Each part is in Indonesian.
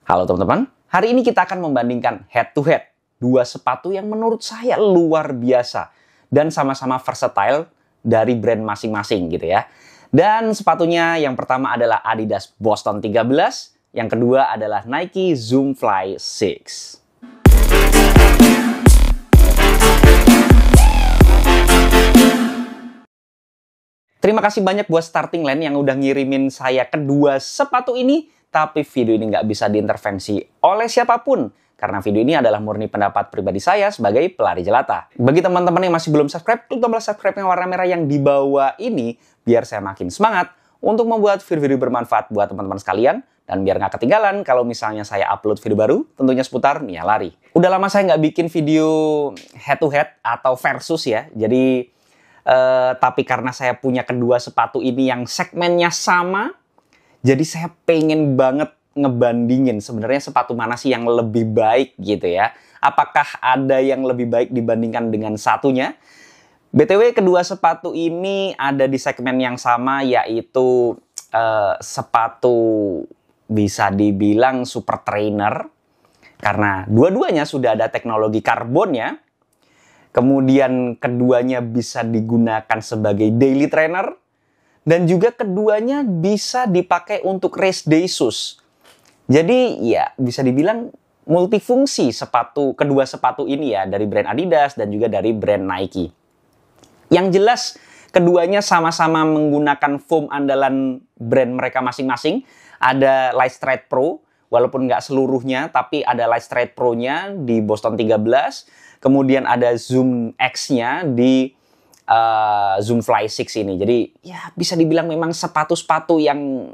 Halo teman-teman, hari ini kita akan membandingkan head to head dua sepatu yang menurut saya luar biasa dan sama-sama versatile dari brand masing-masing gitu ya. Dan sepatunya yang pertama adalah Adidas Boston 13, yang kedua adalah Nike Zoom Fly 6. Terima kasih banyak buat Starting Line yang udah ngirimin saya kedua sepatu ini. Tapi video ini nggak bisa diintervensi oleh siapapun. Karena video ini adalah murni pendapat pribadi saya sebagai pelari jelata. Bagi teman-teman yang masih belum subscribe, klik tombol subscribe yang warna merah yang di bawah ini. Biar saya makin semangat untuk membuat video-video bermanfaat buat teman-teman sekalian. Dan biar nggak ketinggalan kalau misalnya saya upload video baru, tentunya seputar Nia Lari. Udah lama saya nggak bikin video head to head atau versus ya. Jadi, tapi karena saya punya kedua sepatu ini yang segmennya sama, jadi saya pengen banget ngebandingin sebenarnya sepatu mana sih yang lebih baik gitu ya. Apakah ada yang lebih baik dibandingkan dengan satunya? BTW kedua sepatu ini ada di segmen yang sama, yaitu sepatu bisa dibilang super trainer. Karena dua-duanya sudah ada teknologi karbonnya. Kemudian keduanya bisa digunakan sebagai daily trainer. Dan juga keduanya bisa dipakai untuk race day shoes. Jadi ya bisa dibilang multifungsi kedua sepatu ini ya, dari brand Adidas dan juga dari brand Nike. Yang jelas keduanya sama-sama menggunakan foam andalan brand mereka masing-masing. Ada Lightstrike Pro, walaupun nggak seluruhnya, tapi ada Lightstrike Pro-nya di Boston 13. Kemudian ada Zoom X-nya di Zoom Fly 6 ini. Jadi ya bisa dibilang memang sepatu-sepatu yang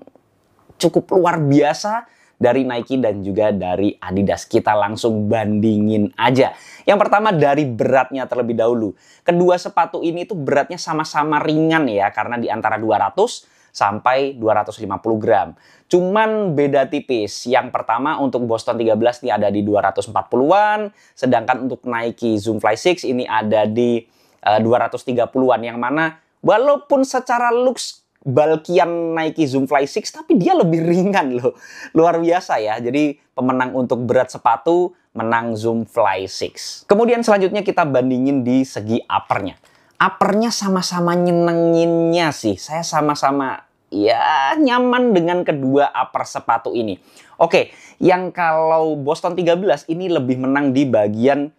cukup luar biasa dari Nike dan juga dari Adidas. Kita langsung bandingin aja. Yang pertama dari beratnya terlebih dahulu. Kedua sepatu ini tuh beratnya sama-sama ringan ya, karena di antara 200 sampai 250 gram. Cuman beda tipis. Yang pertama untuk Boston 13 ini ada di 240-an, sedangkan untuk Nike Zoom Fly 6 ini ada di 230-an, yang mana walaupun secara looks bulkian Nike Zoom Fly 6, tapi dia lebih ringan loh. Luar biasa ya. Jadi pemenang untuk berat sepatu menang Zoom Fly 6. Kemudian selanjutnya kita bandingin di segi uppernya. Uppernya sama-sama nyenenginnya sih. Saya sama-sama ya nyaman dengan kedua upper sepatu ini. Oke, yang kalau Boston 13 ini lebih menang di bagian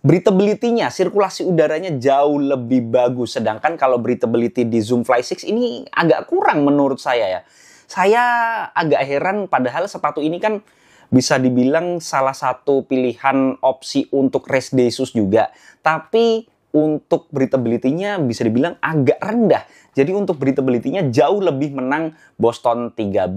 breathability-nya, sirkulasi udaranya jauh lebih bagus. Sedangkan kalau breathability di Zoom Fly 6 ini agak kurang menurut saya ya. Saya agak heran, padahal sepatu ini kan bisa dibilang salah satu pilihan opsi untuk race day shoes juga. Tapi untuk breathability-nya bisa dibilang agak rendah. Jadi untuk breathability-nya jauh lebih menang Boston 13.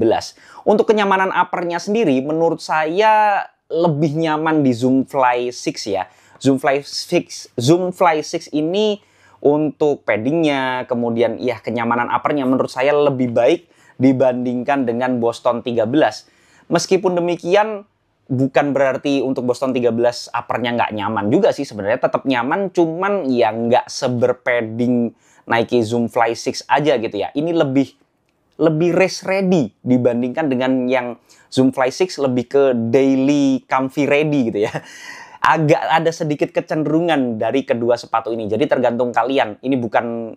Untuk kenyamanan upper-nya sendiri, menurut saya lebih nyaman di Zoom Fly 6 ya. Zoom Fly 6 ini untuk paddingnya, kemudian ya kenyamanan uppernya menurut saya lebih baik dibandingkan dengan Boston 13. Meskipun demikian, bukan berarti untuk Boston 13 uppernya nggak nyaman juga sih sebenarnya. Tetap nyaman, cuman ya nggak seberpadding Nike Zoom Fly 6 aja gitu ya. Ini lebih race ready dibandingkan dengan yang Zoom Fly 6 lebih ke daily comfy ready gitu ya. Agak ada sedikit kecenderungan dari kedua sepatu ini. Jadi tergantung kalian. Ini bukan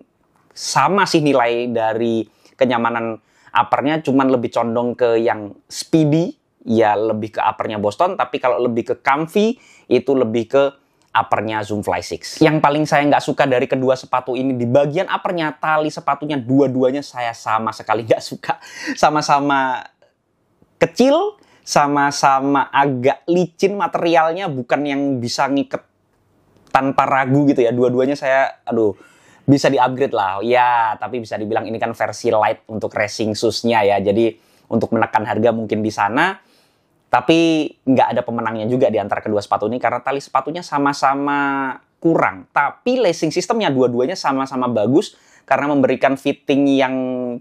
sama sih nilai dari kenyamanan uppernya, cuman lebih condong ke yang speedy, ya lebih ke uppernya Boston. Tapi kalau lebih ke comfy, itu lebih ke uppernya Zoom Fly 6. Yang paling saya nggak suka dari kedua sepatu ini, di bagian uppernya, tali sepatunya dua-duanya saya sama sekali nggak suka. Sama-sama kecil, sama-sama agak licin materialnya, bukan yang bisa ngiket tanpa ragu gitu ya. Dua-duanya saya, bisa di-upgrade lah. Ya, tapi bisa dibilang ini kan versi light untuk racing shoes-nya ya. Jadi untuk menekan harga mungkin di sana. Tapi nggak ada pemenangnya juga di antara kedua sepatu ini karena tali sepatunya sama-sama kurang. Tapi lacing sistemnya dua-duanya sama-sama bagus karena memberikan fitting yang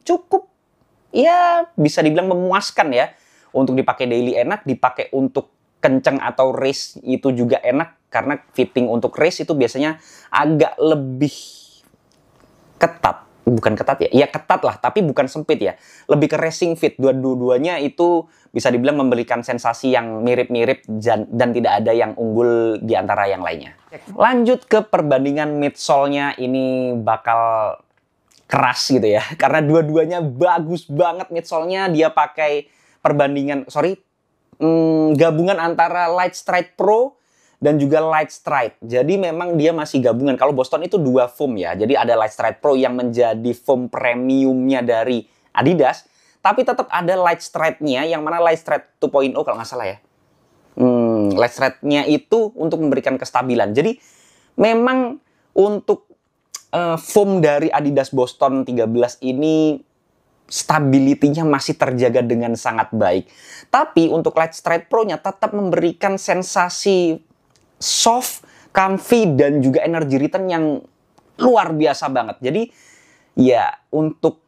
cukup, ya bisa dibilang memuaskan ya. Untuk dipakai daily enak, dipakai untuk kenceng atau race itu juga enak. Karena fitting untuk race itu biasanya agak lebih ketat bukan ketat ya? Ya ketat lah, tapi bukan sempit ya. Lebih ke racing fit. Dua-duanya itu bisa dibilang memberikan sensasi yang mirip-mirip dan tidak ada yang unggul di antara yang lainnya. Lanjut ke perbandingan midsole-nya, ini bakal keras gitu ya. Karena dua-duanya bagus banget midsole-nya. Dia pakai gabungan antara Lightstride Pro dan juga Lightstride. Jadi memang dia masih gabungan. Kalau Boston itu dua foam ya. Jadi ada Lightstride Pro yang menjadi foam premiumnya dari Adidas. Tapi tetap ada Lightstride-nya, yang mana Lightstride 2.0 kalau nggak salah ya. Lightstride-nya itu untuk memberikan kestabilan. Jadi memang untuk foam dari Adidas Boston 13 ini stability-nya masih terjaga dengan sangat baik. Tapi untuk Lightstride Pro-nya tetap memberikan sensasi soft, comfy, dan juga energy return yang luar biasa banget. Jadi ya untuk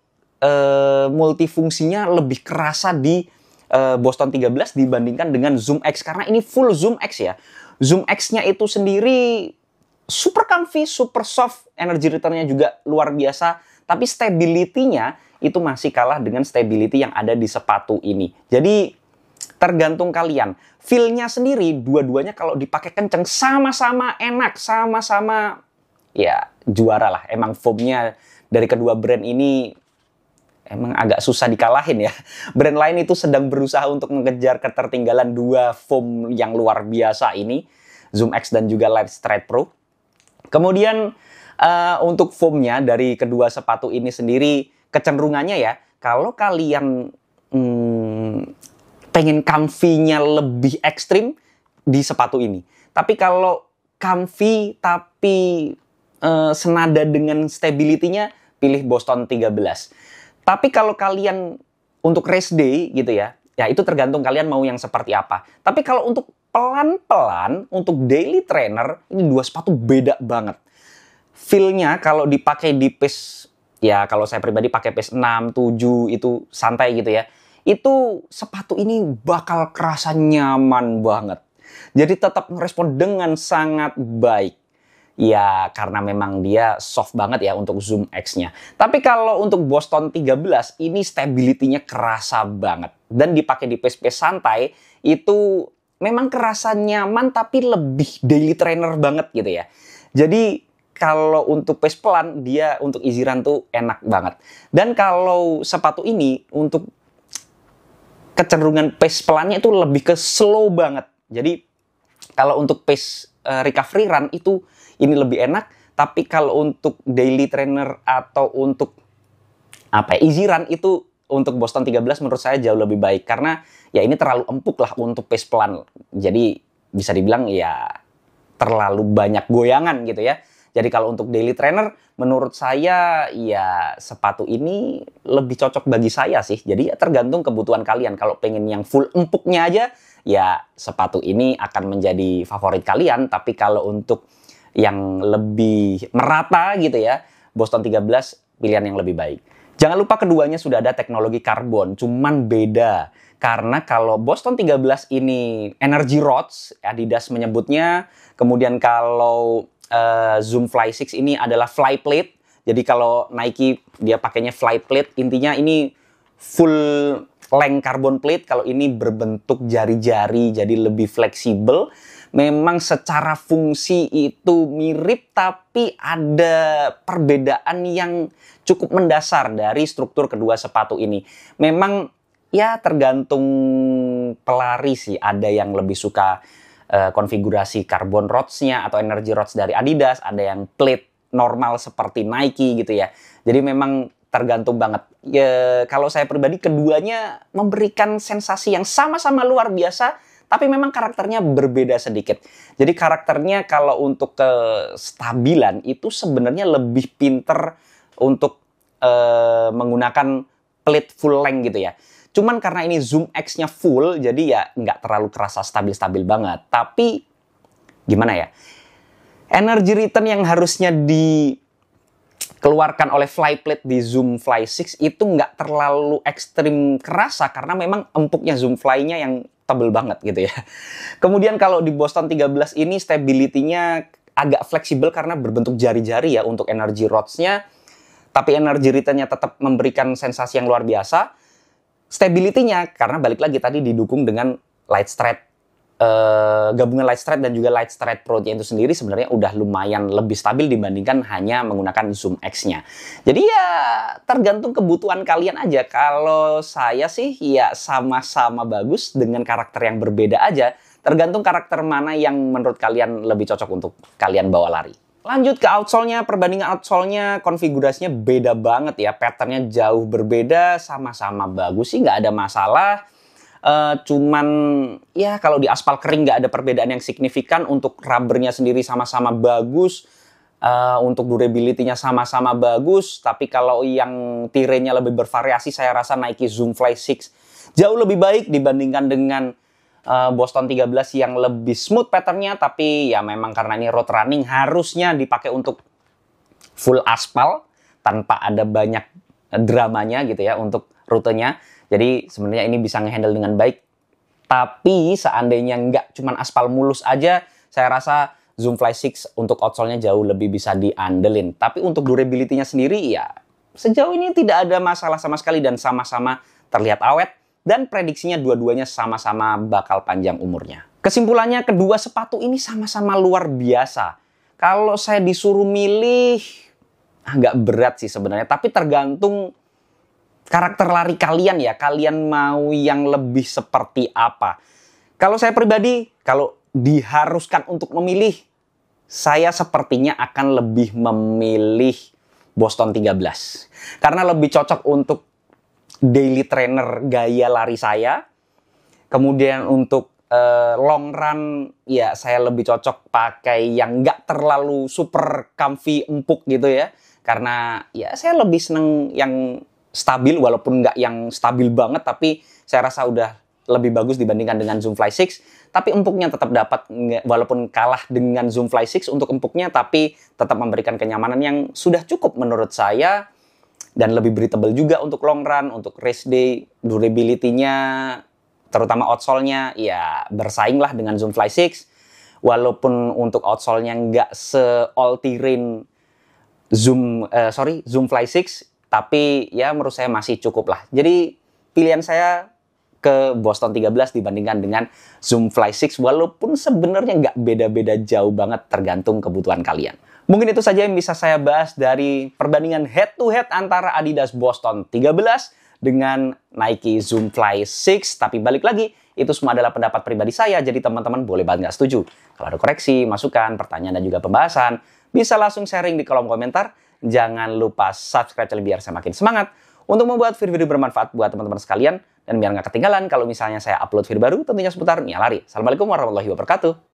multifungsinya lebih kerasa di Boston 13 dibandingkan dengan Zoom X. Karena ini full Zoom X ya. Zoom X-nya itu sendiri super comfy, super soft, energy return-nya juga luar biasa. Tapi stability-nya itu masih kalah dengan stability yang ada di sepatu ini. Jadi tergantung kalian. Feel-nya sendiri, dua-duanya kalau dipakai kenceng, sama-sama enak, sama-sama ya juara lah. Emang foam-nya dari kedua brand ini emang agak susah dikalahin ya. Brand lain itu sedang berusaha untuk mengejar ketertinggalan dua foam yang luar biasa ini, Zoom X dan juga Lightstride Pro. Kemudian untuk foam-nya dari kedua sepatu ini sendiri, kecenderungannya ya, kalau kalian pengen comfy-nya lebih ekstrim di sepatu ini. Tapi kalau comfy tapi senada dengan stability-nya, pilih Boston 13. Tapi kalau kalian untuk race day gitu ya, ya itu tergantung kalian mau yang seperti apa. Tapi kalau untuk pelan-pelan, untuk daily trainer, ini dua sepatu beda banget. Feel-nya kalau dipakai di pace, ya kalau saya pribadi pakai pace 6, 7 itu santai gitu ya. Itu sepatu ini bakal kerasa nyaman banget. Jadi tetap merespon dengan sangat baik. Ya karena memang dia soft banget ya untuk Zoom X-nya. Tapi kalau untuk Boston 13 ini stability-nya kerasa banget. Dan dipakai di pace-pace santai itu memang kerasa nyaman tapi lebih daily trainer banget gitu ya. Jadi kalau untuk pace pelan dia untuk easy run tuh enak banget. Dan kalau sepatu ini untuk kecenderungan pace pelannya itu lebih ke slow banget. Jadi kalau untuk pace recovery run itu ini lebih enak, tapi kalau untuk daily trainer atau untuk easy run itu untuk Boston 13 menurut saya jauh lebih baik karena ya ini terlalu empuk lah untuk pace pelan. Jadi bisa dibilang ya terlalu banyak goyangan gitu ya. Jadi kalau untuk daily trainer, menurut saya ya sepatu ini lebih cocok bagi saya sih. Jadi ya tergantung kebutuhan kalian. Kalau pengen yang full empuknya aja, ya sepatu ini akan menjadi favorit kalian. Tapi kalau untuk yang lebih merata gitu ya, Boston 13 pilihan yang lebih baik. Jangan lupa keduanya sudah ada teknologi karbon, cuman beda. Karena kalau Boston 13 ini energy rods, Adidas menyebutnya. Kemudian kalau Zoom Fly 6 ini adalah fly plate. Jadi kalau Nike dia pakainya fly plate, intinya ini full length carbon plate. Kalau ini berbentuk jari-jari, jadi lebih fleksibel. Memang secara fungsi itu mirip, tapi ada perbedaan yang cukup mendasar dari struktur kedua sepatu ini. Memang ya tergantung pelari sih. Ada yang lebih suka konfigurasi carbon rods-nya atau energy rods dari Adidas, ada yang plate normal seperti Nike gitu ya. Jadi memang tergantung banget. Ya, kalau saya pribadi keduanya memberikan sensasi yang sama-sama luar biasa, tapi memang karakternya berbeda sedikit. Jadi karakternya kalau untuk kestabilan itu sebenarnya lebih pinter untuk menggunakan plate full length gitu ya. Cuman karena ini Zoom X-nya full, jadi ya nggak terlalu kerasa stabil-stabil banget. Tapi gimana ya? Energy return yang harusnya dikeluarkan oleh Flyplate di Zoom Fly 6 itu nggak terlalu ekstrim kerasa karena memang empuknya Zoom Fly-nya yang tebel banget gitu ya. Kemudian kalau di Boston 13 ini stability-nya agak fleksibel karena berbentuk jari-jari ya untuk energy rods-nya. tapi energy return-nya tetap memberikan sensasi yang luar biasa. Stability-nya, karena balik lagi tadi didukung dengan light stride, gabungan light stride dan juga light stride Pro-nya itu sendiri sebenarnya udah lumayan lebih stabil dibandingkan hanya menggunakan Zoom X-nya. Jadi ya tergantung kebutuhan kalian aja. Kalau saya sih ya sama-sama bagus dengan karakter yang berbeda aja. Tergantung karakter mana yang menurut kalian lebih cocok untuk kalian bawa lari. Lanjut ke outsole-nya, perbandingan outsole-nya, konfigurasinya beda banget ya. Pattern-nya jauh berbeda, sama-sama bagus sih, nggak ada masalah. Cuman ya kalau di aspal kering nggak ada perbedaan yang signifikan. Untuk rubbernya sendiri sama-sama bagus, untuk durability-nya sama-sama bagus. Tapi kalau yang tirenya lebih bervariasi, saya rasa Nike Zoom Fly 6 jauh lebih baik dibandingkan dengan Boston 13 yang lebih smooth patternnya. Tapi ya memang karena ini road running harusnya dipakai untuk full aspal tanpa ada banyak dramanya gitu ya untuk rutenya. Jadi sebenarnya ini bisa ngehandle dengan baik. Tapi seandainya nggak cuman aspal mulus aja, saya rasa Zoom Fly 6 untuk outsole-nya jauh lebih bisa diandelin. Tapi untuk durability-nya sendiri ya sejauh ini tidak ada masalah sama sekali dan sama-sama terlihat awet. Dan prediksinya dua-duanya sama-sama bakal panjang umurnya. Kesimpulannya kedua sepatu ini sama-sama luar biasa. Kalau saya disuruh milih, agak berat sih sebenarnya. Tapi tergantung karakter lari kalian ya, kalian mau yang lebih seperti apa. Kalau saya pribadi, kalau diharuskan untuk memilih, saya sepertinya akan lebih memilih Boston 13. Karena lebih cocok untuk daily trainer gaya lari saya. Kemudian untuk long run, ya saya lebih cocok pakai yang nggak terlalu super comfy, empuk gitu ya. Karena ya saya lebih seneng yang stabil, walaupun nggak yang stabil banget, tapi saya rasa udah lebih bagus dibandingkan dengan Zoom Fly 6. Tapi empuknya tetap dapat, walaupun kalah dengan Zoom Fly 6 untuk empuknya, tapi tetap memberikan kenyamanan yang sudah cukup menurut saya. Dan lebih breathable juga untuk long run, untuk race day, durability-nya, terutama outsole-nya, ya bersaing lah dengan Zoom Fly 6. Walaupun untuk outsole-nya nggak se-all-terrain Zoom Fly 6, tapi ya menurut saya masih cukup lah. Jadi pilihan saya ke Boston 13 dibandingkan dengan Zoom Fly 6. Walaupun sebenarnya nggak beda-beda jauh banget tergantung kebutuhan kalian. Mungkin itu saja yang bisa saya bahas dari perbandingan head-to-head antara Adidas Boston 13 dengan Nike Zoom Fly 6. Tapi balik lagi, itu semua adalah pendapat pribadi saya. Jadi teman-teman boleh banget nggak setuju. Kalau ada koreksi, masukan, pertanyaan, dan juga pembahasan, bisa langsung sharing di kolom komentar. Jangan lupa subscribe channel biar saya makin semangat untuk membuat video-video bermanfaat buat teman-teman sekalian. Dan biar nggak ketinggalan kalau misalnya saya upload video baru tentunya seputar Nia Lari. Assalamualaikum warahmatullahi wabarakatuh.